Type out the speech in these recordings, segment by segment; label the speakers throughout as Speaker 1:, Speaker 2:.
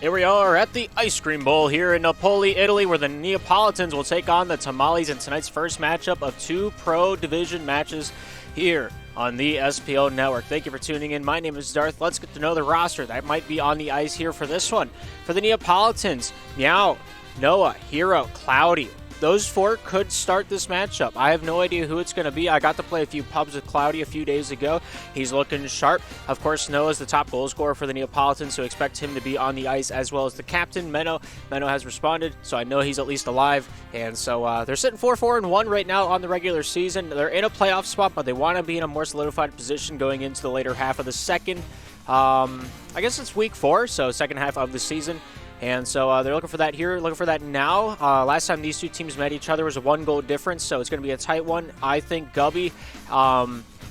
Speaker 1: Here we are at the Ice Cream Bowl here in Napoli, Italy, where the Neapolitans will take on the Tamales in tonight's first matchup of two Pro Division matches here on the SPL Network. Thank you for tuning in. My name is Darth. Let's get to know the roster that might be on the ice here for this one. For the Neapolitans, Meow, Noah, Hero, Cloudy. Those four could start this matchup. I have no idea who it's going to be. I got to play a few pubs with Cloudy a few days ago. He's looking sharp. Of course, Noah's the top goal scorer for the Neapolitans, so expect him to be on the ice, as well as the captain, Menno. Menno has responded, so I know he's at least alive. And so they're sitting 4-4-1 right now on the regular season. They're in a playoff spot, but they want to be in a more solidified position going into the later half of the second. I guess it's week 4, so second half of the season. And so they're looking for that here, looking for that now. Last time these two teams met each other was a 1-goal difference, so it's going to be a tight one. I think Gubby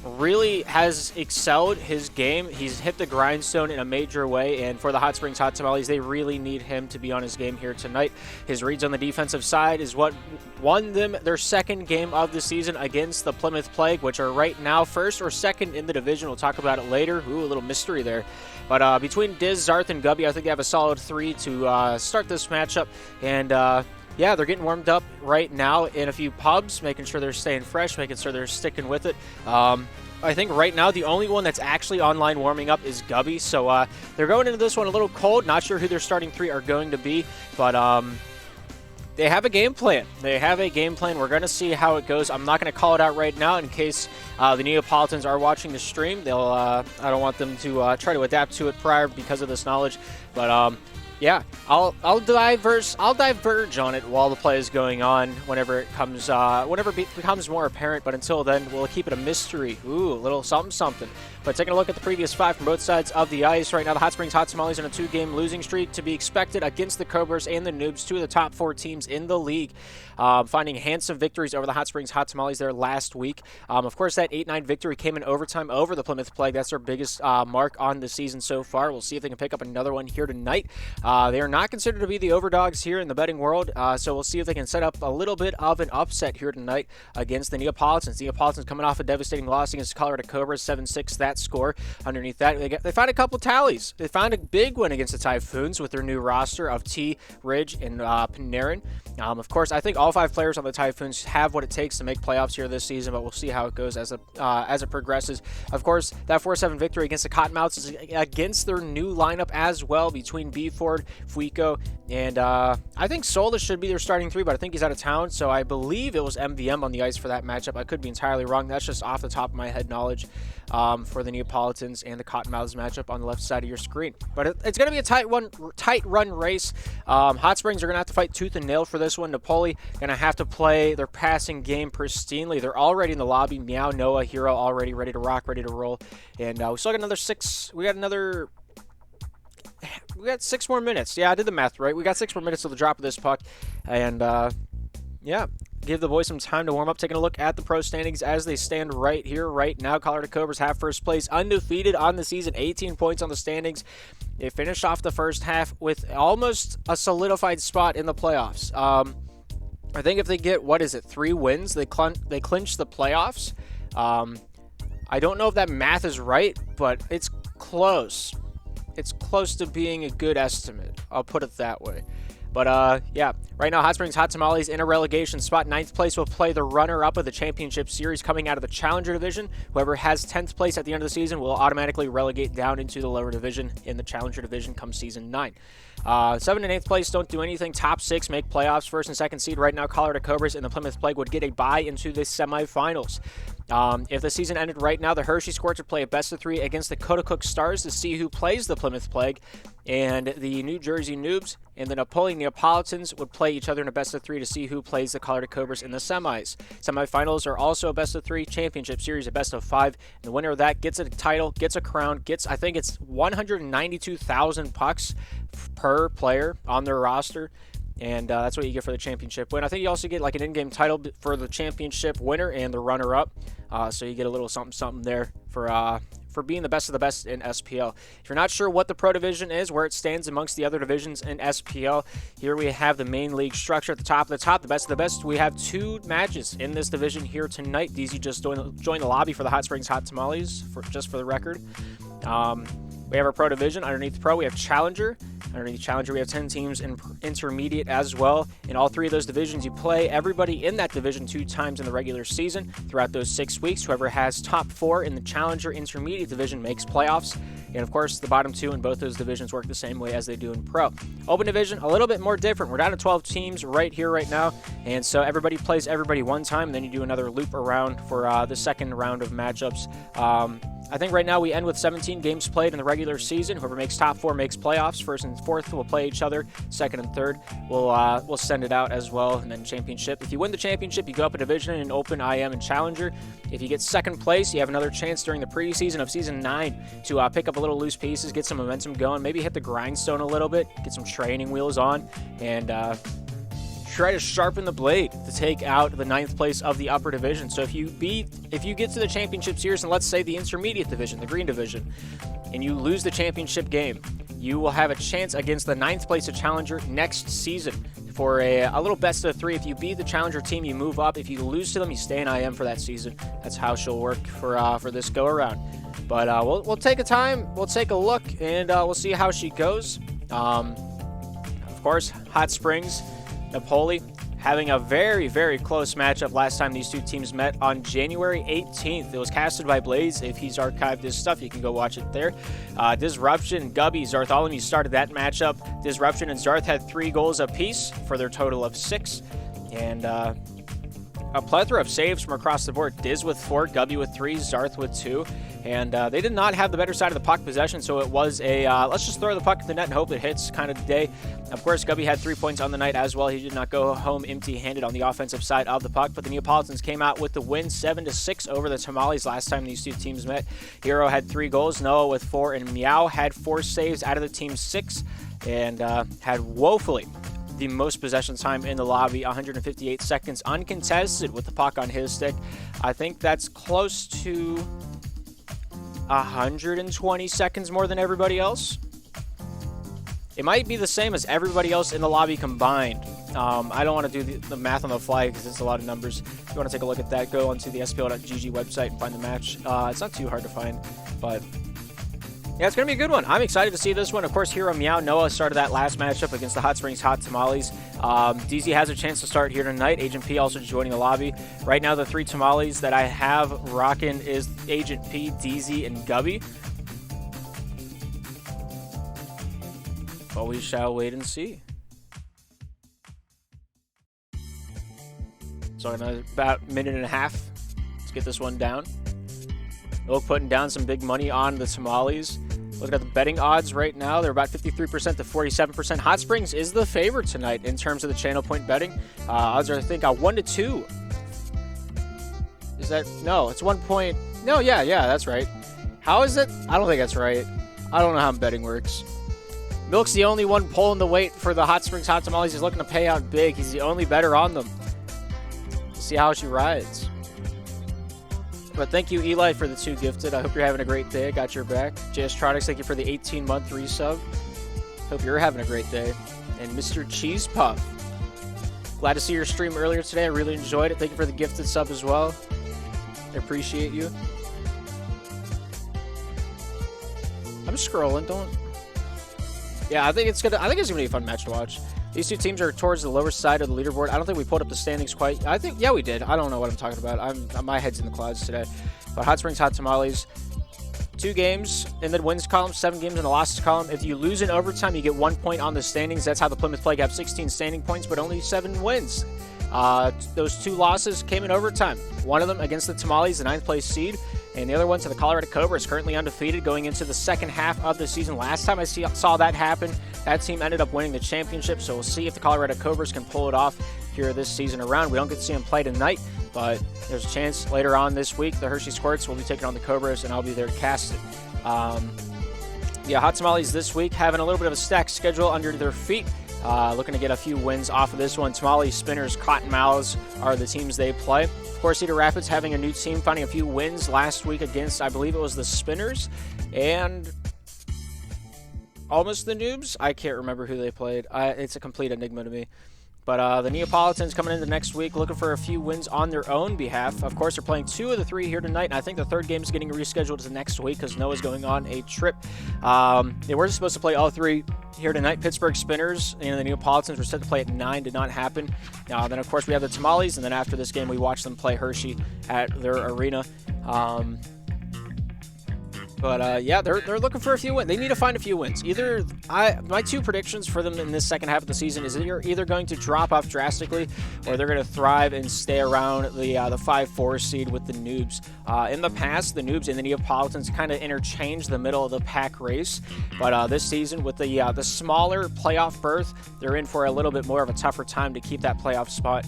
Speaker 1: really has excelled his game. He's hit the grindstone in a major way, and for the Hot Springs Hot Tamales, they really need him to be on his game here tonight. His reads on the defensive side is what won them their second game of the season against the Plymouth Plague, which are right now first or second in the division. We'll talk about it later. Ooh, a little mystery there. But between Diz, Zarth, and Gubby, I think they have a solid 3 to start this matchup. And yeah, they're getting warmed up right now in a few pubs, making sure they're staying fresh, making sure they're sticking with it. I think right now the only one that's actually online warming up is Gubby. So they're going into this one a little cold. Not sure who their starting 3 are going to be, but they have a game plan. They have a game plan. We're going to see how it goes. I'm not going to call it out right now in case the Neapolitans are watching the stream. They'll. I don't want them to try to adapt to it prior because of this knowledge. But yeah, I'll diverge on it while the play is going on. Whenever it comes, whenever it becomes more apparent. But until then, we'll keep it a mystery. Ooh, a little something. But taking a look at the previous 5 from both sides of the ice right now, the Hot Springs Hot Tamales on a 2-game losing streak to be expected against the Cobras and the Noobs, 2 of the top 4 teams in the league, finding handsome victories over the Hot Springs Hot Tamales there last week. Of course, that 8-9 victory came in overtime over the Plymouth Plague. That's their biggest mark on the season so far. We'll see if they can pick up another one here tonight. They are not considered to be the overdogs here in the betting world, so we'll see if they can set up a little bit of an upset here tonight against the Neapolitans. The Neapolitans coming off a devastating loss against Colorado Cobras, 7-6, that score. Underneath that, they found a couple tallies. They found a big win against the Typhoons with their new roster of T, Ridge, and Panarin. Of course, I think all 5 players on the Typhoons have what it takes to make playoffs here this season, but we'll see how it goes as it progresses. Of course, that 4-7 victory against the Cottonmouths is against their new lineup as well, between B. Ford, Fuico, and I think Solis should be their starting 3, but I think he's out of town, so I believe it was MVM on the ice for that matchup. I could be entirely wrong. That's just off the top of my head knowledge for the Neapolitans and the Cottonmouths matchup on the left side of your screen. But it's going to be a tight run race. Hot Springs are going to have to fight tooth and nail for this one. Napoli going to have to play their passing game pristinely. They're already in the lobby. Meow, Noah, Hero already ready to rock, ready to roll. And we still got another 6. We got 6 more minutes. Yeah, I did the math right. We got 6 more minutes till the drop of this puck. And yeah, give the boys some time to warm up. Taking a look at the pro standings as they stand right here, right now. Colorado Cobras have first place, undefeated on the season, 18 points on the standings. They finished off the first half with almost a solidified spot in the playoffs. I think if they get, 3 wins, they clinch the playoffs. I don't know if that math is right, but it's close. It's close to being a good estimate. I'll put it that way. But, yeah, right now, Hot Springs Hot Tamales in a relegation spot. 9th place will play the runner-up of the championship series coming out of the Challenger Division. Whoever has 10th place at the end of the season will automatically relegate down into the lower division in the Challenger Division come Season 9. 7th and 8th place don't do anything. Top 6 make playoffs. 1st and 2nd seed right now, Colorado Cobras and the Plymouth Plague would get a bye into the semifinals. If the season ended right now, the Hershey Squirts would play a best-of-3 against the Cotacook Stars to see who plays the Plymouth Plague, and the New Jersey Noobs and the Napoli Neapolitans would play each other in a best-of-3 to see who plays the Colorado Cobras in the semis. Semifinals are also a best-of-3, championship series a best-of-5, and the winner of that gets a title, gets a crown, gets, I think it's 192,000 pucks per player on their roster. And that's what you get for the championship win. I think you also get like an in-game title for the championship winner and the runner-up. So you get a little something there for being the best of the best in SPL. If you're not sure what the Pro Division is, where it stands amongst the other divisions in SPL, here we have the main league structure at the top. The best of the best. We have 2 matches in this division here tonight. DZ just joined the lobby for the Hot Springs Hot Tamales, just for the record. We have our Pro Division. Underneath Pro, we have Challenger. Underneath Challenger, we have 10 teams in Intermediate as well. In all 3 of those divisions, you play everybody in that division 2 times in the regular season. Throughout those 6 weeks, whoever has top 4 in the Challenger Intermediate division makes playoffs. And of course, the bottom 2 in both those divisions work the same way as they do in Pro. Open Division, a little bit more different. We're down to 12 teams right here, right now. And so everybody plays everybody one time, and then you do another loop around for the second round of matchups. I think right now we end with 17 games played in the regular season. Whoever makes top 4 makes playoffs. First and fourth will play each other. Second and third we'll send it out as well, and then championship. If you win the championship, you go up a division in Open, IM, and Challenger. If you get second place, you have another chance during the preseason of Season 9 to pick up a little loose pieces, get some momentum going, maybe hit the grindstone a little bit, get some training wheels on, and try to sharpen the blade to take out the 9th place of the upper division. So if you get to the championship series, and let's say the intermediate division, the green division, and you lose the championship game, you will have a chance against the 9th place of Challenger next season for a little best of 3. If you beat the Challenger team, you move up. If you lose to them, you stay in IM for that season. That's how she'll work for this go around. But we'll take a time, we'll take a look, and we'll see how she goes. Of course, Hot Springs, Napoli, having a very, very close matchup last time these 2 teams met on January 18th. It was casted by Blaze. If he's archived his stuff, you can go watch it there. Disruption, Gubby, Zartholomew started that matchup. Disruption and Zarth had 3 goals apiece for their total of 6. And a plethora of saves from across the board. Diz with 4, Gubby with 3, Zarth with 2. And they did not have the better side of the puck possession, so it was a let's just throw the puck at the net and hope it hits kind of day. Of course, Gubby had 3 points on the night as well. He did not go home empty-handed on the offensive side of the puck, but the Neapolitans came out with the win 7-6 over the Tamales last time these 2 teams met. Hero had 3 goals, Noah with 4, and Meow had 4 saves out of the team's 6, and had woefully the most possession time in the lobby, 158 seconds uncontested with the puck on his stick. I think that's close to 120 seconds more than everybody else. It might be the same as everybody else in the lobby combined. I don't want to do the math on the fly because it's a lot of numbers. If you want to take a look at that, go onto the SPL.gg website and find the match. It's not too hard to find, but yeah, it's going to be a good one. I'm excited to see this one. Of course, Hero Meow Noah started that last matchup against the Hot Springs Hot Tamales. DZ has a chance to start here tonight. Agent P also joining the lobby. Right now, the 3 Tamales that I have rocking is Agent P, DZ, and Gubby. But we shall wait and see. So in about a minute and a half, let's get this one down. We're putting down some big money on the Tamales. Looking at the betting odds right now, they're about 53% to 47%. Hot Springs is the favorite tonight in terms of the channel point betting. Odds are, I think, 1 to 2. Is that? No, it's 1 point. No, yeah, that's right. How is it? I don't think that's right. I don't know how betting works. Milk's the only one pulling the weight for the Hot Springs Hot Tamales. He's looking to pay out big. He's the only bettor on them. See how she rides. But thank you, Eli, for the 2 gifted. I hope you're having a great day. I got your back. JStronics, thank you for the 18-month resub. Hope you're having a great day. And Mr. Cheese Puff, glad to see your stream earlier today. I really enjoyed it. Thank you for the gifted sub as well. I appreciate you. I'm scrolling. Yeah, I think it's gonna be a fun match to watch. These 2 teams are towards the lower side of the leaderboard. I don't think we pulled up the standings quite. I think, yeah, we did. I don't know what I'm talking about. My head's in the clouds today. But Hot Springs Hot Tamales, 2 games in the wins column, 7 games in the losses column. If you lose in overtime, you get 1 point on the standings. That's how the Plymouth Plague have 16 standing points, but only 7 wins. Those 2 losses came in overtime. One of them against the Tamales, the 9th place seed, and the other one to the Colorado Cobras, currently undefeated going into the second half of the season. Last time I saw that happen, that team ended up winning the championship, so we'll see if the Colorado Cobras can pull it off here this season around. We don't get to see them play tonight, but there's a chance later on this week the Hershey Squirts will be taking on the Cobras, and I'll be there to cast it. Yeah, Hot Tamales this week having a little bit of a stacked schedule under their feet. Looking to get a few wins off of this one. Tamales, Spinners, Cottonmouths are the teams they play. Of course, Cedar Rapids having a new team, finding a few wins last week against, I believe it was the Spinners, and almost the Noobs. I can't remember who they played. It's a complete enigma to me. But the Neapolitans coming into next week looking for a few wins on their own behalf. Of course, they're playing 2 of the 3 here tonight, and I think the third game is getting rescheduled to next week because Noah's going on a trip. They were supposed to play all 3 here tonight. Pittsburgh Spinners and the Neapolitans were set to play at 9, did not happen. Then, of course, we have the Tamales, and then after this game, we watch them play Hershey at their arena. Yeah, they're looking for a few wins. They need to find a few wins. My 2 predictions for them in this second half of the season is they're either going to drop off drastically or they're going to thrive and stay around the 5-4 seed with the Noobs. In the past, the Noobs and the Neapolitans kind of interchanged the middle of the pack race, but this season with the smaller playoff berth, they're in for a little bit more of a tougher time to keep that playoff spot.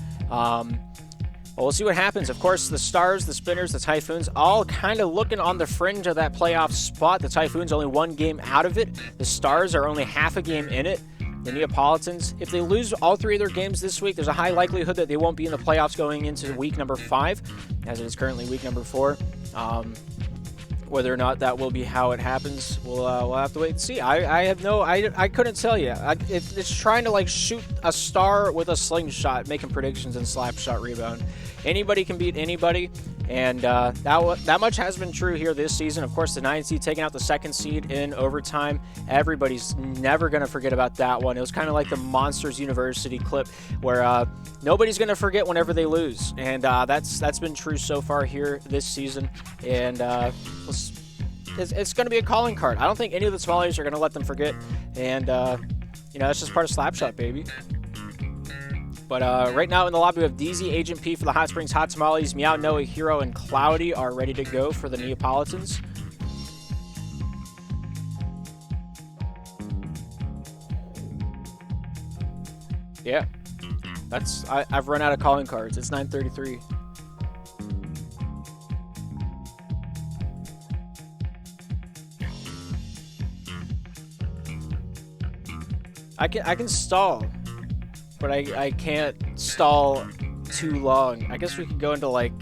Speaker 1: Well, we'll see what happens. Of course, the Stars, the Spinners, the Typhoons, all kind of looking on the fringe of that playoff spot. The Typhoons only 1 game out of it. The Stars are only half a game in it. The Neapolitans, if they lose all 3 of their games this week, there's a high likelihood that they won't be in the playoffs going into week number 5, as it is currently week number 4. Whether or not that will be how it happens, we'll have to wait and see. I couldn't tell you. It's trying to like shoot a star with a slingshot, making predictions and slap shot rebound. Anybody can beat anybody, and that much has been true here this season. Of course, the 9 seed taking out the 2nd seed in overtime. Everybody's never going to forget about that one. It was kind of like the Monsters University clip where nobody's going to forget whenever they lose, and that's been true so far here this season. And it's going to be a calling card. I don't think any of the Somalians are going to let them forget, and that's just part of Slapshot, baby. But right now in the lobby, we have DZ, Agent P for the Hot Springs Hot Tamales. Meow, Noah, Hero, and Cloudy are ready to go for the Neapolitans. Yeah, I've run out of calling cards. It's 9:33. I can stall, but I can't stall too long. I guess we could go into like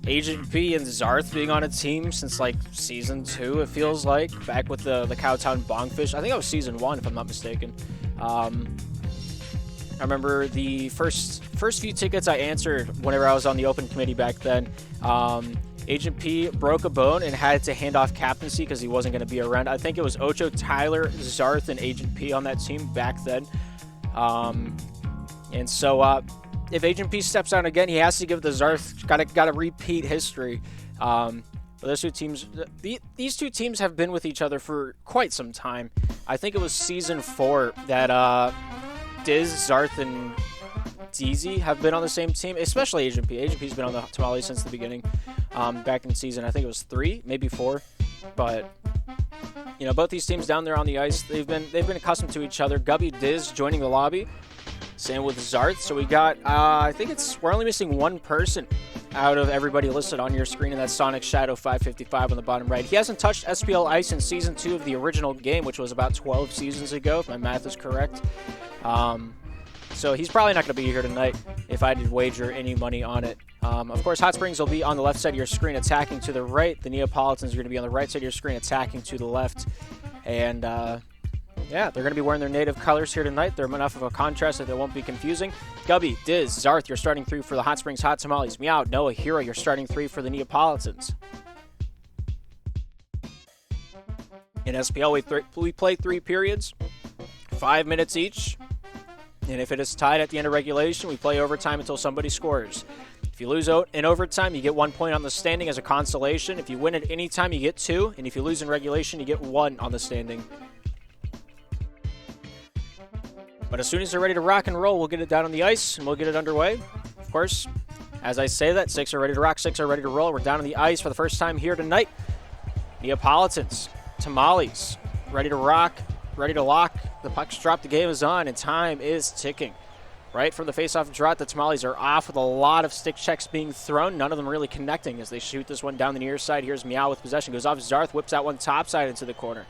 Speaker 1: Agent P and Zarth being on a team since like season 2. It feels like back with the Cowtown Bongfish. I think that was season 1 if I'm not mistaken. I remember the first few tickets I answered whenever I was on the open committee back then. Agent P broke a bone and had to hand off captaincy because he wasn't going to be around. I think it was Ocho, Tyler, Zarth, and Agent P on that team back then. And so if Agent P steps out again, he has to give the Zarth, got to repeat history. But those 2 teams, these 2 teams have been with each other for quite some time. I think it was season 4 that Diz, Zarth, and DZ have been on the same team, especially Agent P. Agent P's been on the Tamales since the beginning. Back in season, I think it was 3, maybe 4. But both these teams down there on the ice, they've been accustomed to each other. Gubby, Diz joining the lobby, same with Zarth. So we got, I think we're only missing 1 person out of everybody listed on your screen, and that's Sonic Shadow 555 on the bottom right. He hasn't touched SPL ice in season 2 of the original game, which was about 12 seasons ago, if my math is correct. So he's probably not going to be here tonight if I did wager any money on it. Of course, Hot Springs will be on the left side of your screen attacking to the right. The Neapolitans are going to be on the right side of your screen attacking to the left. And, yeah, they're going to be wearing their native colors here tonight. They're enough of a contrast that they won't be confusing. Gubby, Diz, Zarth, you're starting 3 for the Hot Springs Hot Tamales. Meow, Noah, Hero, you're starting 3 for the Neapolitans. In SPL, we play 3 periods, 5 minutes each. And if it is tied at the end of regulation, we play overtime until somebody scores. If you lose in overtime, you get 1 point on the standing as a consolation. If you win at any time, you get 2. And if you lose in regulation, you get 1 on the standing. But as soon as they're ready to rock and roll, we'll get it down on the ice and we'll get it underway. Of course, as I say that, 6 are ready to rock, 6 are ready to roll. We're down on the ice for the first time here tonight. Neapolitans, Tamales, ready to rock, ready to lock. The puck's dropped, the game is on, and time is ticking. Right from the face-off draw, the Tamales are off with a lot of stick checks being thrown, none of them really connecting as they shoot this one down the near side. Here's Meow with possession, goes off Zarth, whips that one topside into the corner.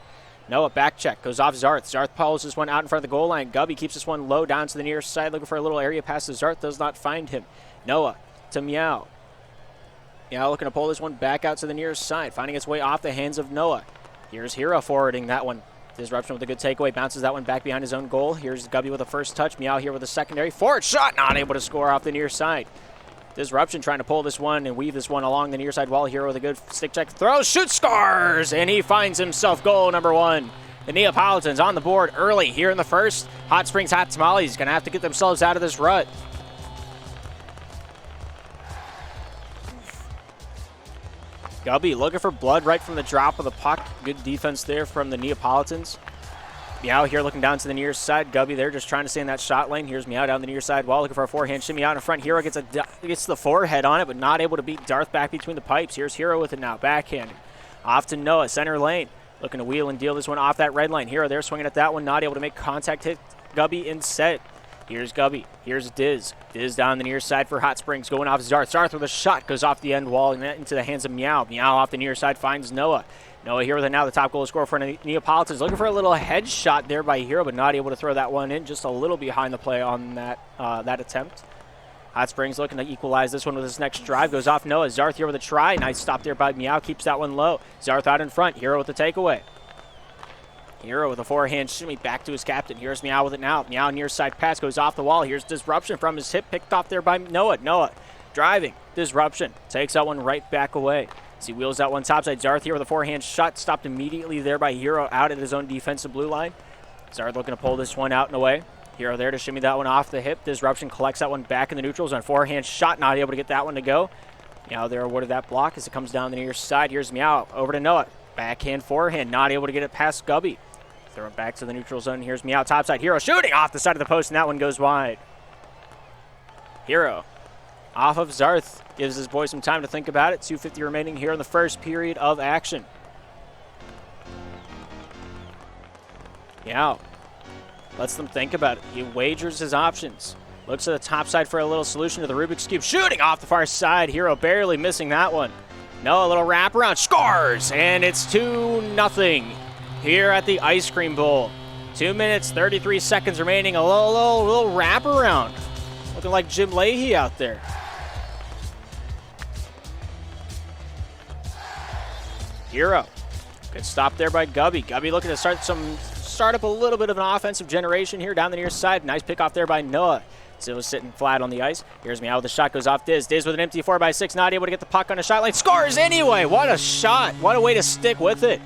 Speaker 1: Noah back check, goes off Zarth. Zarth pulls this one out in front of the goal line. Gubby keeps this one low down to the near side, looking for a little area pass to Zarth, does not find him. Noah to Meow. Meow looking to pull this one back out to the near side, finding its way off the hands of Noah. Here's Hero forwarding that one Disruption with a good takeaway. Bounces that one back behind his own goal. Here's Gubby with the first touch. Meow here with a secondary. Forward shot. Not able to score off the near side. Disruption trying to pull this one and weave this one along the near side wall. Hero with a good stick check. Throws. Shoots. Scores. And he finds himself goal number 1. The Neapolitans on the board early here in the first. Hot Springs Hot Tamales going to have to get themselves out of this rut. Gubby looking for blood right from the drop of the puck. Good defense there from the Neapolitans. Meow here looking down to the near side. Gubby there just trying to stay in that shot lane. Here's Meow down the near side wall looking for a forehand shimmy out in front. Hero gets the forehead on it, but not able to beat Darth back between the pipes. Here's Hero with it now. Backhand. Off to Noah, center lane. Looking to wheel and deal this one off that red line. Hero there swinging at that one. Not able to make contact. Hit Gubby instead. Here's Gubby. Here's Diz. Diz down the near side for Hot Springs. Going off Zarth. Zarth with a shot. Goes off the end wall and into the hands of Meow. Meow off the near side finds Noah. Noah here with it now. The top goal scorer for Neapolitans. Looking for a little head shot there by Hero, but not able to throw that one in. Just a little behind the play on that attempt. Hot Springs looking to equalize this one with his next drive. Goes off Noah. Zarth here with a try. Nice stop there by Meow. Keeps that one low. Zarth out in front. Hero with the takeaway. Hero with a forehand shimmy back to his captain. Here's Meow with it now. Meow near side pass goes off the wall. Here's Disruption from his hip. Picked off there by Noah. Noah driving. Disruption takes that one right back away. As he wheels that one topside. Zarth here with a forehand shot. Stopped immediately there by Hero out at his own defensive blue line. Zarth looking to pull this one out and away. Hero there to shimmy that one off the hip. Disruption collects that one back in the neutral zone. Forehand shot. Not able to get that one to go. Meow there awarded that block as it comes down the near side. Here's Meow over to Noah. Backhand forehand. Not able to get it past Gubby. Throw it back to the neutral zone. Here's Meow topside. Hero shooting off the side of the post, and that one goes wide. Hero off of Zarth. Gives his boy some time to think about it. 2:50 remaining here in the first period of action. Meow lets them think about it. He wagers his options. Looks at the top side for a little solution to the Rubik's Cube. Shooting off the far side. Hero barely missing that one. No, a little wraparound. Scores! And it's 2-0 here at the Ice Cream Bowl. 2 minutes, 33 seconds remaining. A little wraparound. Looking like Jim Leahy out there. Hero. Good stop there by Gubby. Gubby looking to start up a little bit of an offensive generation here down the near side. Nice pick off there by Noah. Still sitting flat on the ice. Here's Meow with the shot. Goes off Diz. Diz with an empty 4x6. Not able to get the puck on a shot lane. Scores anyway. What a shot. What a way to stick with it.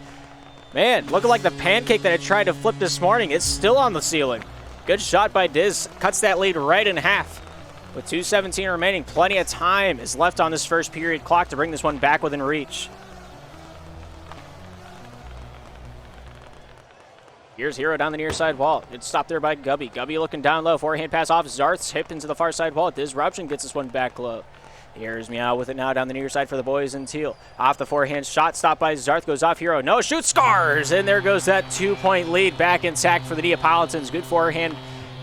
Speaker 1: Man, looking like the pancake that I tried to flip this morning. It's still on the ceiling. Good shot by Diz. Cuts that lead right in half. With 2:17 remaining, plenty of time is left on this first period clock to bring this one back within reach. Here's Hero down the near side wall. Good stop there by Gubby. Gubby looking down low. Forehand pass off Zarth's hip into the far side wall. Disruption gets this one back low. Here's Meow with it now down the near side for the boys in teal. Off the forehand shot. Stopped by Zarth. Goes off Hero. No, shoot, scores! And there goes that 2-point lead back intact for the Neapolitans. Good forehand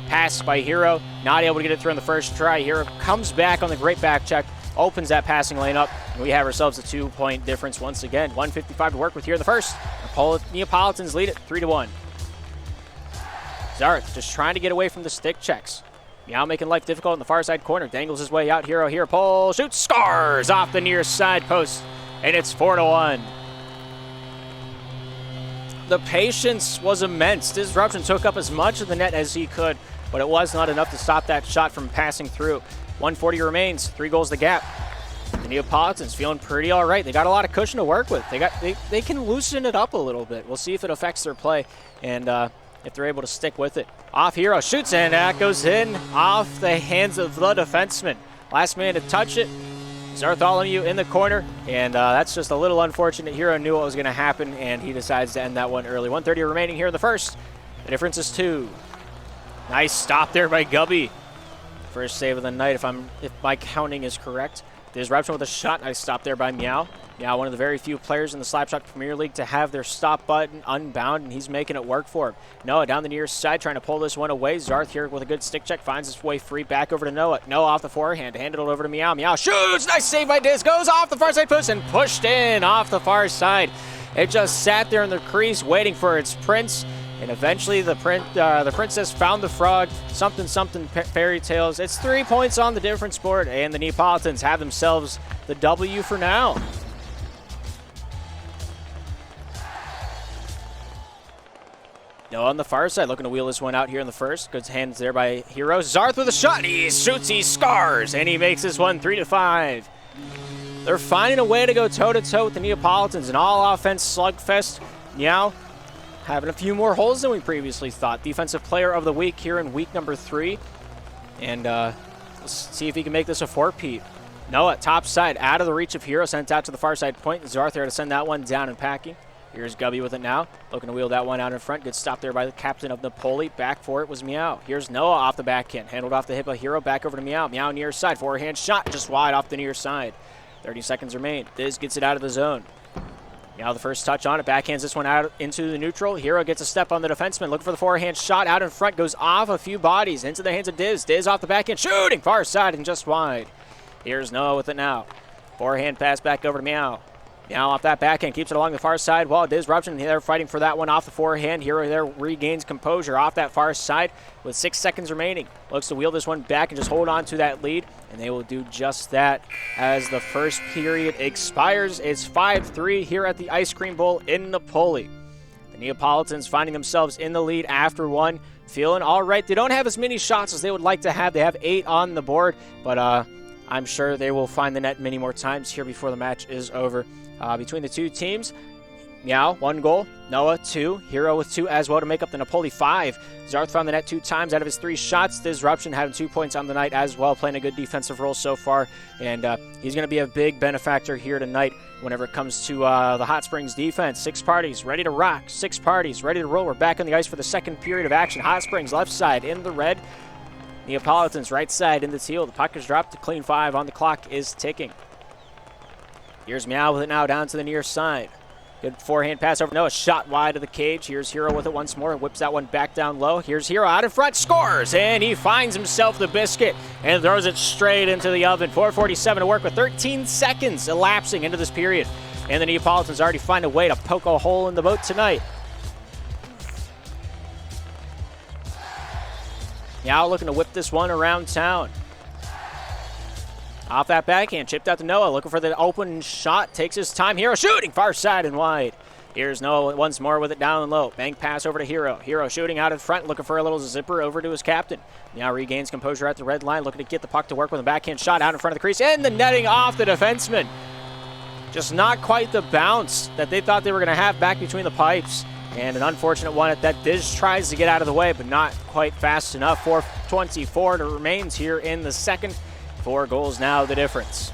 Speaker 1: pass by Hero. Not able to get it through in the first try. Hero comes back on the great back check. Opens that passing lane up. And we have ourselves a 2-point difference once again. 1:55 to work with here in the first. Neapolitans lead it 3-1. Zarth just trying to get away from the stick checks. Meow making life difficult in the far side corner. Dangles his way out. Hero here. Pull. Shoots. Scores off the near side post. And it's 4-1. The patience was immense. Disruption took up as much of the net as he could, but it was not enough to stop that shot from passing through. 1:40 remains. 3 goals the gap. The Neapolitans feeling pretty all right. They got a lot of cushion to work with. They can loosen it up a little bit. We'll see if it affects their play and if they're able to stick with it. Off Hero shoots, and that goes in off the hands of the defenseman. Last man to touch it. Zartholomew in the corner, and that's just a little unfortunate. Hero knew what was going to happen, and he decides to end that one early. 1:30 remaining here in the first. The difference is 2. Nice stop there by Gubby. First save of the night, if my counting is correct. Disruption with a shot. Nice stop there by Meow. Meow, one of the very few players in the Slapshot Premier League to have their stop button unbound, and he's making it work for him. Noah down the near side trying to pull this one away. Zarth here with a good stick check finds his way free back over to Noah. Noah off the forehand, handed it over to Meow. Meow shoots, nice save by Diz, goes off the far side post and pushed in off the far side. It just sat there in the crease waiting for its prince. And eventually the princess found the frog. Something fairy tales. It's 3 points on the difference board, and the Neapolitans have themselves the W for now. No, on the far side, looking to wheel this one out here in the first. Good hands there by Hero. Zarth with a shot. He shoots, he scars, and he makes this one 3-5. They're finding a way to go toe-to-toe with the Neapolitans. An all-offense slugfest. Meow having a few more holes than we previously thought. Defensive Player of the Week here in week number 3. And let's see if he can make this a four-peat. Noah, top side, out of the reach of Hero. Sent out to the far side point. Zarth there to send that one down and packing. Here's Gubby with it now. Looking to wheel that one out in front. Good stop there by the captain of Napoli. Back for it was Meow. Here's Noah off the backhand. Handled off the hip of Hero. Back over to Meow. Meow near side. Forehand shot just wide off the near side. 30 seconds remain. Diz gets it out of the zone. Meow the first touch on it. Backhands this one out into the neutral. Hero gets a step on the defenseman. Looking for the forehand shot out in front. Goes off a few bodies into the hands of Diz. Diz off the backhand. Shooting far side and just wide. Here's Noah with it now. Forehand pass back over to Meow. Meow off that backhand, keeps it along the far side. Well, Disruption, they're fighting for that one off the forehand. Hero there regains composure off that far side with 6 seconds remaining. Looks to wheel this one back and just hold on to that lead, and they will do just that as the first period expires. It's 5-3 here at the Ice Cream Bowl in Napoli. The Neapolitans finding themselves in the lead after one, feeling all right. They don't have as many shots as they would like to have. They have 8 on the board, but I'm sure they will find the net many more times here before the match is over. Between the two teams, Meow, 1 goal. Noah, 2. Hero with 2 as well to make up the Napoli 5. Zarth found the net 2 times out of his 3 shots. Disruption having 2 points on the night as well, playing a good defensive role so far. And he's going to be a big benefactor here tonight whenever it comes to the Hot Springs defense. 6 parties ready to rock. 6 parties ready to roll. We're back on the ice for the second period of action. Hot Springs left side in the red. Neapolitans right side in the teal. The puck is dropped. The clean 5 on the clock is ticking. Here's Meow with it now down to the near side. Good forehand pass over Noah. Shot wide of the cage. Here's Hero with it once more. Whips that one back down low. Here's Hero out in front. Scores! And he finds himself the biscuit and throws it straight into the oven. 4:47 to work with 13 seconds elapsing into this period. And the Neapolitans already find a way to poke a hole in the boat tonight. Meow looking to whip this one around town. Off that backhand, chipped out to Noah, looking for the open shot, takes his time. Hero shooting far side and wide. Here's Noah once more with it down low. Bank pass over to Hero. Hero shooting out in front, looking for a little zipper over to his captain. Now regains composure at the red line, looking to get the puck to work with a backhand shot out in front of the crease, and the netting off the defenseman. Just not quite the bounce that they thought they were going to have back between the pipes. And an unfortunate one at that. Diz tries to get out of the way, but not quite fast enough. 4:24 to remains here in the second. 4 goals now the difference.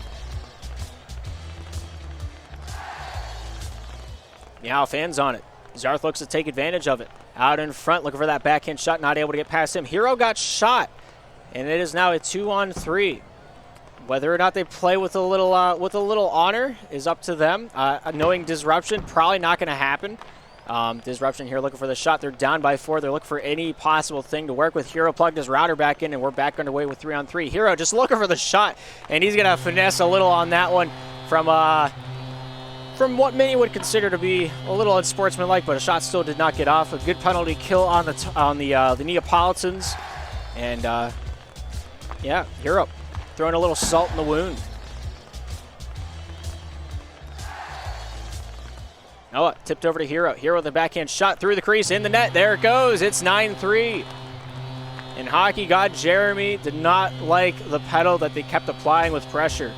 Speaker 1: Meow fans on it. Zarth looks to take advantage of it. Out in front, looking for that backhand shot, not able to get past him. Hero got shot, and it is now a 2-on-3. Whether or not they play with a little honor is up to them. Knowing Disruption, probably not going to happen. Disruption here looking for the shot. They're down by 4. They're looking for any possible thing to work with. Hero plugged his router back in, and we're back underway with 3-on-3. Hero just looking for the shot, and he's going to finesse a little on that one from what many would consider to be a little unsportsmanlike, but a shot still did not get off. A good penalty kill on the Neapolitans, and yeah, Hero throwing a little salt in the wound. Noah tipped over to Hero. Hero with the backhand shot through the crease in the net. There it goes. It's 9-3. And hockey god Jeremy did not like the pedal that they kept applying with pressure.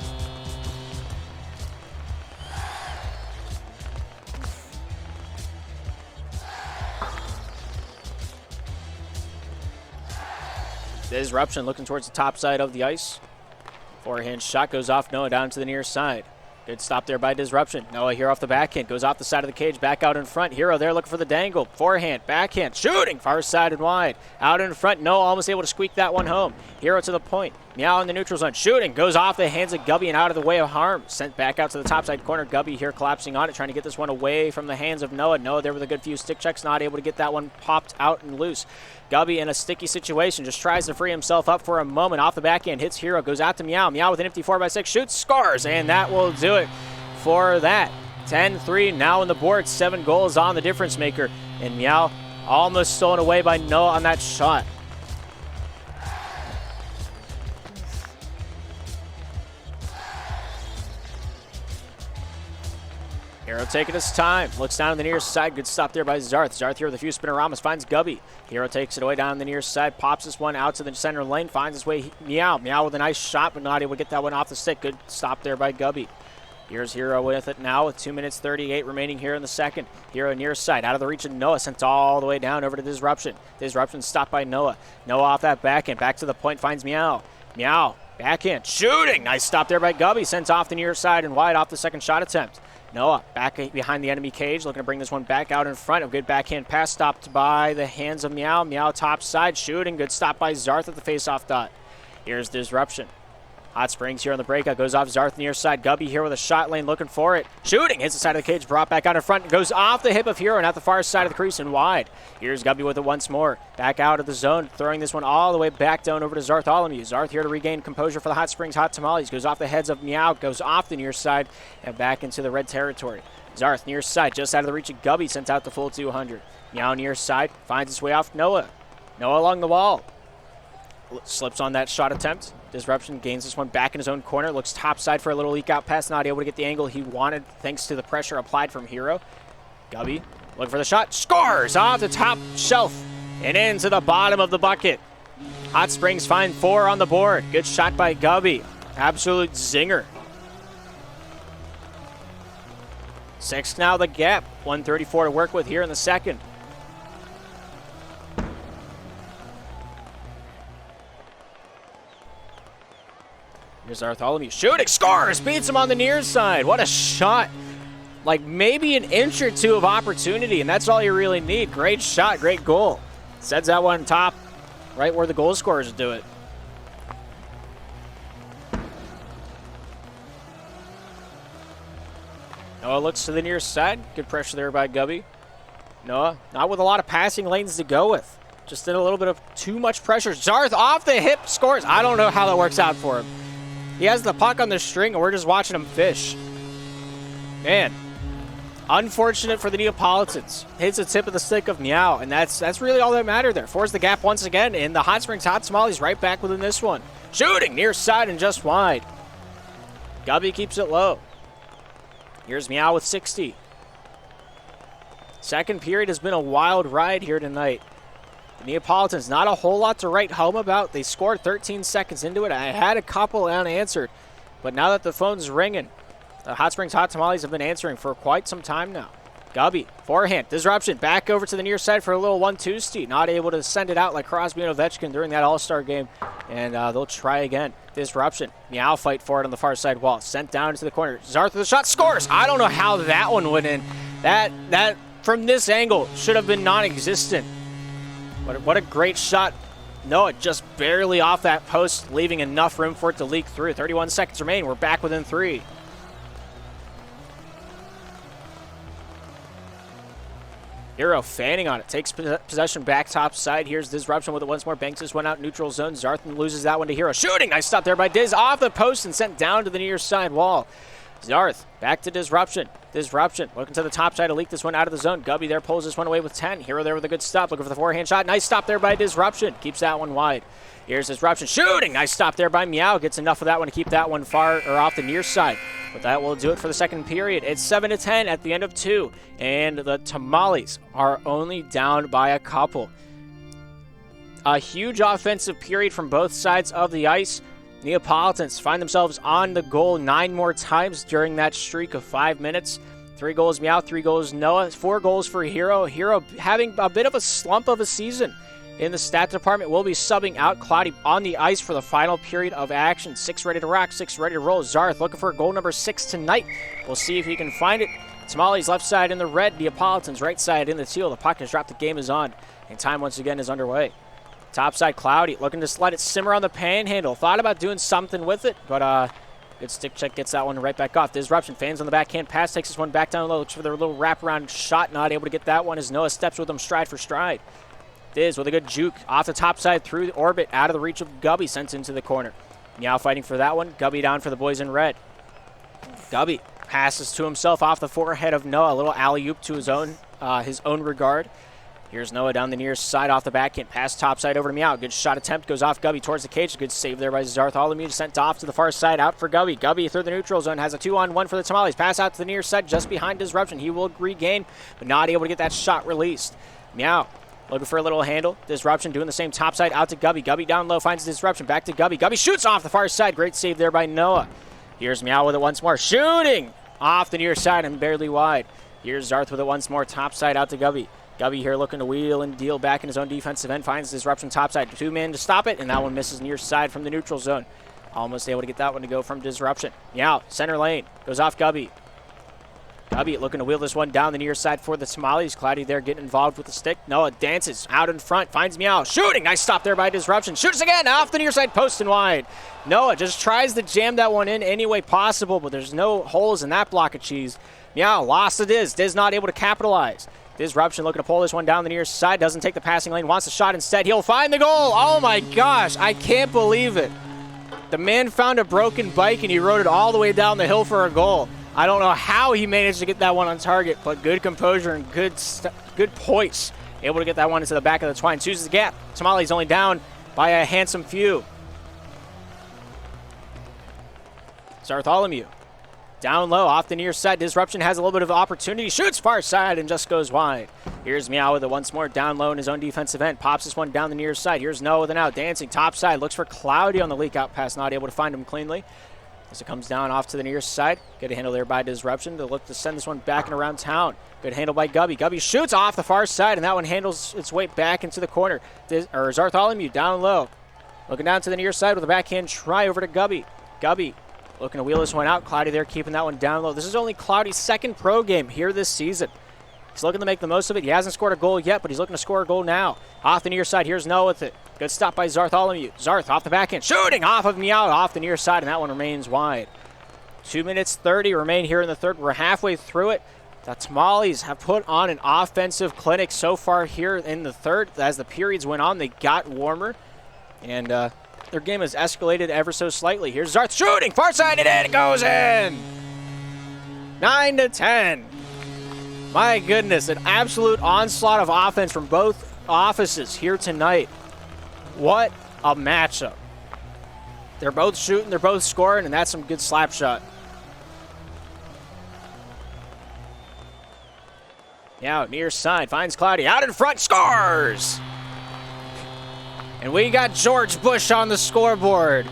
Speaker 1: Disruption looking towards the top side of the ice. Forehand shot goes off Noah down to the near side. Good stop there by Disruption. Noah here off the backhand. Goes off the side of the cage. Back out in front. Hero there looking for the dangle. Forehand. Backhand. Shooting. Far side and wide. Out in front. Noah almost able to squeak that one home. Hero to the point. Meow in the neutral zone. Shooting. Goes off the hands of Gubby and out of the way of harm. Sent back out to the top side corner. Gubby here collapsing on it. Trying to get this one away from the hands of Noah. Noah there with a good few stick checks. Not able to get that one popped out and loose. Gubby in a sticky situation. Just tries to free himself up for a moment. Off the backhand. Hits Hero. Goes out to Meow. Meow with an empty 4x6. Shoots. Scores. And that will do it for that. 10-3 now on the board. 7 goals on the difference maker. And Meow almost stolen away by Noah on that shot. Hero taking his time. Looks down on the near side. Good stop there by Zarth. Zarth here with a few spinoramas. Finds Gubby. Hero takes it away down the near side. Pops this one out to the center lane. Finds his way. Meow. Meow with a nice shot, but not able to get that one off the stick. Good stop there by Gubby. Here's Hero with it now with 2 minutes 38 remaining here in the second. Hero near side. Out of the reach of Noah. Sent all the way down over to Disruption. Disruption stopped by Noah. Noah off that backhand. Back to the point. Finds Meow. Meow. Backhand. Shooting. Nice stop there by Gubby. Sent off the near side and wide off the second shot attempt. Noah back behind the enemy cage, looking to bring this one back out in front. A good backhand pass stopped by the hands of Meow. Meow top side shooting. Good stop by Zarth at the face-off dot. Here's Disruption. Hot Springs here on the breakout. Goes off Zarth near side. Gubby here with a shot lane looking for it. Shooting. Hits the side of the cage. Brought back out in front. Goes off the hip of Hero and at the far side of the crease and wide. Here's Gubby with it once more. Back out of the zone. Throwing this one all the way back down over to Zartholomew. Zarth here to regain composure for the Hot Springs Hot Tamales. Goes off the heads of Meow. Goes off the near side and back into the red territory. Zarth near side. Just out of the reach of Gubby. Sent out the full 200. Meow near side. Finds its way off Noah. Noah along the wall. Slips on that shot attempt. Disruption gains this one back in his own corner. Looks topside for a little leak out pass. Not able to get the angle he wanted thanks to the pressure applied from Hero. Gubby looking for the shot. Scores off the top shelf and into the bottom of the bucket. Hot Springs find 4 on the board. Good shot by Gubby. Absolute zinger. 6 now the gap. 134 to work with here in the second. Here's Bartholomew shooting, scores, beats him on the near side. What a shot. Like maybe an inch or two of opportunity, and that's all you really need. Great shot, great goal. Sends that one top, right where the goal scorers do it. Noah looks to the near side. Good pressure there by Gubby. Noah, not with a lot of passing lanes to go with. Just in a little bit of too much pressure. Zarth off the hip, scores. I don't know how that works out for him. He has the puck on the string, and we're just watching him fish. Man, unfortunate for the Neapolitans. Hits the tip of the stick of Meow, and that's really all that mattered there. Forced the gap once again, and the Hot Springs Hot Tamales right back within this one. Shooting near side and just wide. Gubby keeps it low. Here's Meow with 60. Second period has been a wild ride here tonight. The Neapolitans, not a whole lot to write home about. They scored 13 seconds into it. I had a couple unanswered, but now that the phone's ringing, the Hot Springs Hot Tamales have been answering for quite some time now. Gubby, forehand, disruption, back over to the near side for a little 1-2 steep. Not able to send it out like Crosby and Ovechkin during that All-Star game, and they'll try again. Disruption, Meow fight for it on the far side wall. Sent down into the corner. Zarth with the shot, scores! I don't know how that one went in. That from this angle should have been non-existent. What a great shot. Noah just barely off that post, leaving enough room for it to leak through. 31 seconds remain. We're back within 3. Hero fanning on it. Takes possession back top side. Here's Disruption with it once more. Banks this one out neutral zone. Zarth loses that one to Hero. Shooting! Nice stop there by Diz. Off the post and sent down to the near side wall. Zarth back to Disruption. Disruption looking to the top side to leak this one out of the zone. Gubby there pulls this one away with 10. Hero there with a good stop. Looking for the forehand shot. Nice stop there by Disruption. Keeps that one wide. Here's Disruption shooting. Nice stop there by Meow. Gets enough of that one to keep that one far or off the near side. But that will do it for the second period. It's 7-10 at the end of 2. And the Tamales are only down by a couple. A huge offensive period from both sides of the ice. Neapolitans find themselves on the goal 9 more times during that streak of 5 minutes. 3 goals Meow, 3 goals Noah, 4 goals for Hero. Hero having a bit of a slump of a season. In the stat department, will be subbing out Cloudy on the ice for the final period of action. 6 ready to rock, 6 ready to roll. Zarth looking for goal number 6 tonight. We'll see if he can find it. Tamales left side in the red, Neapolitans right side in the teal. The puck has dropped, the game is on, and time once again is underway. Topside Cloudy looking to let it simmer on the panhandle. Thought about doing something with it, but good stick check gets that one right back off. Disruption, fans on the backhand pass, takes this one back down low, looks for their little wraparound shot, not able to get that one as Noah steps with them stride for stride. Diz with a good juke off the top side through the orbit, out of the reach of Gubby, sent into the corner. Meow fighting for that one. Gubby down for the boys in red. Gubby passes to himself off the forehead of Noah, a little alley-oop to his own regard. Here's Noah down the near side off the backhand. Pass topside over to Meow. Good shot attempt. Goes off Gubby towards the cage. Good save there by Zartholomew. Sent off to the far side. Out for Gubby. Gubby through the neutral zone. Has a 2-on-1 for the Tamales. Pass out to the near side just behind Disruption. He will regain, but not able to get that shot released. Meow looking for a little handle. Disruption doing the same topside out to Gubby. Gubby down low finds Disruption. Back to Gubby. Gubby shoots off the far side. Great save there by Noah. Here's Meow with it once more. Shooting off the near side and barely wide. Here's Zarth with it once more. Topside out to Gubby. Gubby here looking to wheel and deal back in his own defensive end. Finds Disruption topside. 2 men to stop it, and that one misses near side from the neutral zone. Almost able to get that one to go from Disruption. Meow, center lane. Goes off Gubby. Gubby looking to wheel this one down the near side for the Tamales. Cloudy there getting involved with the stick. Noah dances out in front. Finds Meow. Shooting. Nice stop there by Disruption. Shoots again off the near side post and wide. Noah just tries to jam that one in any way possible, but there's no holes in that block of cheese. Meow lost to Diz. Diz not able to capitalize. Disruption looking to pull this one down the near side. Doesn't take the passing lane. Wants a shot instead. He'll find the goal. Oh my gosh. I can't believe it. The man found a broken bike and he rode it all the way down the hill for a goal. I don't know how he managed to get that one on target, but good composure and good poise. Able to get that one into the back of the twine. Chooses the gap. Tamales only down by a handsome few. Zartholomew. Down low, off the near side. Disruption has a little bit of opportunity. Shoots far side and just goes wide. Here's Meow with it once more. Down low in his own defensive end. Pops this one down the near side. Here's Noah with an out. Dancing top side. Looks for Cloudy on the leak out pass. Not able to find him cleanly. As it comes down off to the near side. Good handle there by Disruption to look to send this one back and around town. Good handle by Gubby. Gubby shoots off the far side, and that one handles its way back into the corner. Zartholomew down low. Looking down to the near side with a backhand try over to Gubby. Gubby looking to wheel this one out. Cloudy there keeping that one down low. This is only Cloudy's second pro game here this season. He's looking to make the most of it. He hasn't scored a goal yet, but he's looking to score a goal now. Off the near side, here's Noah with it. Good stop by Zartholomew. Zarth off the backhand, shooting off of Meow off the near side, and that one remains wide. 2 minutes 30 remain here in the third. We're halfway through it. The Tamales have put on an offensive clinic so far here in the third. As the periods went on, they got warmer, and their game has escalated ever so slightly. Here's Zarth shooting, far side, and it goes in. 9-10. My goodness, an absolute onslaught of offense from both offices here tonight. What a matchup. They're both shooting, they're both scoring, and that's some good slap shot. Now near side, finds Cloudy, out in front, scores! And we got George Bush on the scoreboard.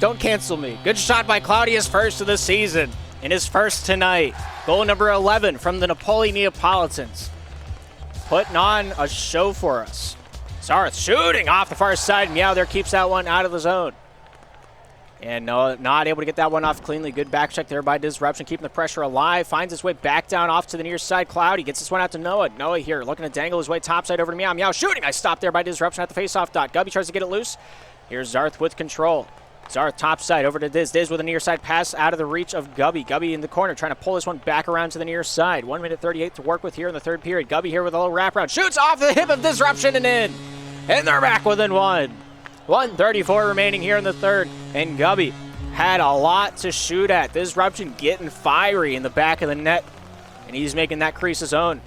Speaker 1: Don't cancel me. Good shot by Cloudy, his first of the season, and his first tonight. Goal number 11 from the Napoli Neapolitans. Putting on a show for us. Zarth shooting off the far side. Meow there keeps that one out of the zone. And not able to get that one off cleanly. Good back check there by Disruption, keeping the pressure alive. Finds his way back down off to the near side. Cloudy gets this one out to Noah. Noah here looking to dangle his way topside over to Meow. Meow shooting. Nice stop there by Disruption at the faceoff dot. Gubby tries to get it loose. Here's Zarth with control. Zarth topside over to Diz. Diz with a near side pass out of the reach of Gubby. Gubby in the corner trying to pull this one back around to the near side. 1 minute 38 to work with here in the third period. Gubby here with a little wraparound. Shoots off the hip of Disruption and in. And they're back within one. 1:34 remaining here in the third. And Gubby had a lot to shoot at. Disruption getting fiery in the back of the net. And he's making that crease his own.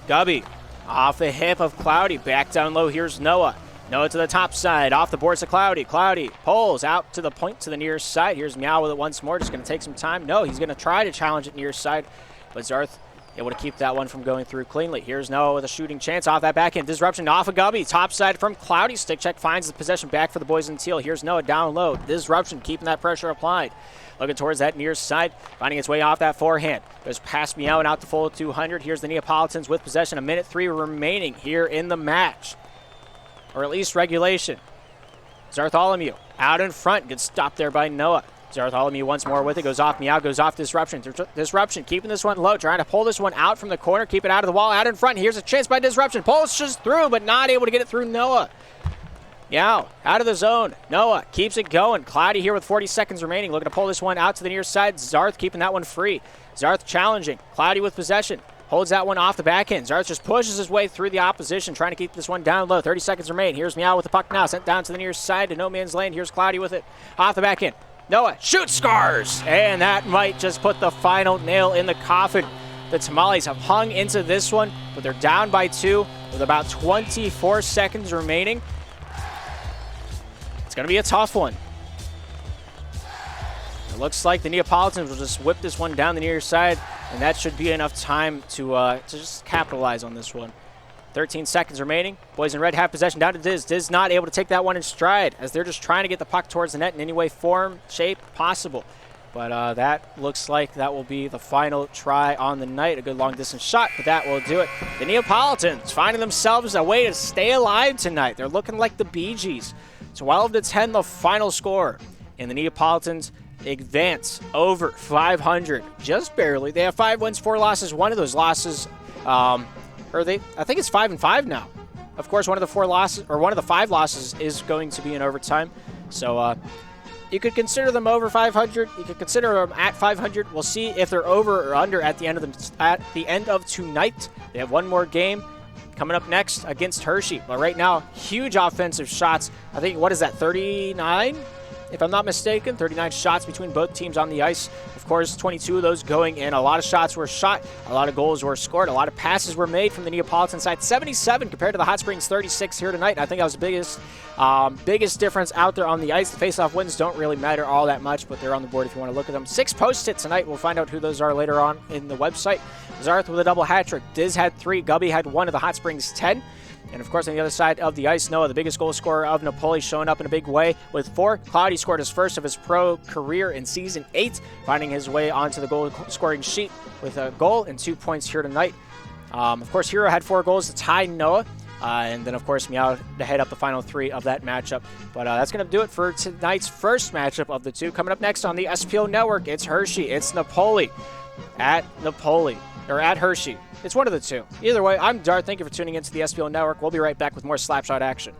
Speaker 1: Gubby off the hip of Cloudy. Back down low. Here's Noah. Noah to the top side. Off the boards to Cloudy. Cloudy pulls out to the point to the near side. Here's Meow with it once more. Just going to take some time. No, he's going to try to challenge it near side. But Zarth able to keep that one from going through cleanly. Here's Noah with a shooting chance off that backhand. Disruption off of Gubby. Top side from Cloudy. Stick check finds the possession back for the boys in teal. Here's Noah down low. Disruption keeping that pressure applied. Looking towards that near side. Finding its way off that forehand. Goes past Meow and out to full 200. Here's the Neapolitans with possession. 1 minute 3 remaining here in the match. Or at least regulation. Zartholomew out in front. Good stop there by Noah. Zartholomew once more with it. Goes off Meow. Goes off Disruption. Disruption keeping this one low. Trying to pull this one out from the corner. Keep it out of the wall. Out in front. Here's a chance by Disruption. Pulls through, but not able to get it through Noah. Meow out of the zone. Noah keeps it going. Cloudy here with 40 seconds remaining. Looking to pull this one out to the near side. Zarth keeping that one free. Zarth challenging. Cloudy with possession. Holds that one off the backhand. Zarth just pushes his way through the opposition, trying to keep this one down low. 30 seconds remain. Here's Meow with the puck now. Sent down to the near side to no man's lane. Here's Cloudy with it. Off the backhand. Noah shoots, scores! And that might just put the final nail in the coffin The Tamales have hung into this one, but they're down by 2 with about 24 seconds remaining. It's going to be a tough one. It looks like the Neapolitans will just whip this one down the near side, and that should be enough time to just capitalize on this one. 13 seconds remaining. Boys in red have possession down to Diz. Diz not able to take that one in stride as they're just trying to get the puck towards the net in any way, form, shape possible. But that looks like that will be the final try on the night. A good long-distance shot, but that will do it. The Neapolitans finding themselves a way to stay alive tonight. They're looking like the Bee Gees. 12-10, the final score. And the Neapolitans advance over 500, just barely. They have 5 wins, 4 losses. One of those losses, I think it's 5-5 now. Of course, one of the 4 losses, or one of the 5 losses, is going to be in overtime. So you could consider them over 500. You could consider them at 500. We'll see if they're over or under at the end of tonight. They have one more game coming up next against Hershey. But right now, huge offensive shots. I think, what is that, 39? If I'm not mistaken, 39 shots between both teams on the ice. Of course, 22 of those going in. A lot of shots were shot. A lot of goals were scored. A lot of passes were made from the Neapolitan side. 77 compared to the Hot Springs 36 here tonight. I think that was the biggest difference out there on the ice. The face-off wins don't really matter all that much, but they're on the board if you want to look at them. 6 post-hits tonight. We'll find out who those are later on in the website. Zarth with a double hat trick. Diz had 3. Gubby had 1 of the Hot Springs 10. And, of course, on the other side of the ice, Noah, the biggest goal scorer of Napoli, showing up in a big way with 4. Cloudy scored his first of his pro career in Season 8, finding his way onto the goal-scoring sheet with a goal and 2 points here tonight. Of course, Hero had 4 goals to tie Noah. And then, of course, Meow to head up the final 3 of that matchup. But that's going to do it for tonight's first matchup of the 2. Coming up next on the SPL Network, it's Hershey. It's Napoli at Napoli, or at Hershey. It's one of the 2. Either way, I'm Dart. Thank you for tuning into the SPL Network. We'll be right back with more Slapshot action.